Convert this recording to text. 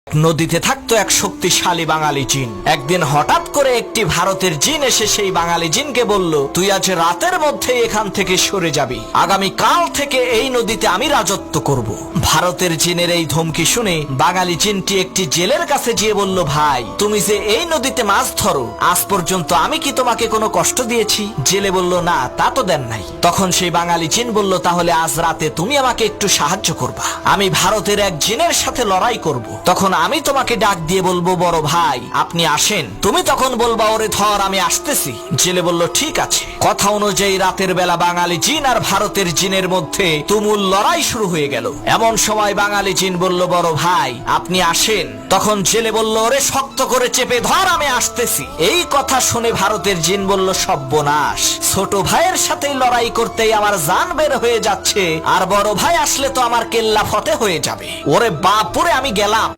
নদীতে থাকতো এক শক্তিশালী বাঙালি জিন। একদিন হঠাৎ করে একটি ভারতের জিন এসে সেই বাঙালি জিনকে বলল, তুই আজ রাতের মধ্যে এখান থেকে সরে যাবি, আগামী কাল থেকে এই নদীতে আমি রাজত্ব করব। ভারতের জিনের এই ধমকি শুনে বাঙালি জিনটি একটি জেলের কাছে গিয়ে বলল, ভাই তুমি যে এই নদীতে মাছ ধরো, আজ পর্যন্ত আমি কি তোমাকে কোনো কষ্ট দিয়েছি? জেলে বলল, না তা তো দেন নাই। তখন সেই বাঙালি জিন বলল, তাহলে আজ রাতে তুমি আমাকে একটু সাহায্য করবা, আমি ভারতের এক জিনের সাথে লড়াই করব। তখন আমি তোমাকে ডাক দিয়ে বলবো, বড় ভাই আপনি আসেন। তুমি তখন বলবা, ওরে ধর আমি আসতেছি। জেলে বলল, ঠিক আছে। কথা অনুযায়ী রাতের বেলা বাঙালি জিন আর ভারতের জিনের মধ্যে তুমুল লড়াই শুরু হয়ে গেল। এমন সময় বাঙালি জিন বলল, বড় ভাই আপনি আসেন। তখন জেলে বলল, ওরে শক্ত করে চেপে ধর, আমি আসতেছি। এই কথা শুনে ভারতের জিন বলল, সর্বনাশ, ছোট ভাইয়ের সাথে লড়াই করতেই আমার জান বের হয়ে যাচ্ছে, আর বড় ভাই আসলে তো আমার কেল্লা ফতে হয়ে যাবে। ওরে বাপুরে, আমি গেলাম।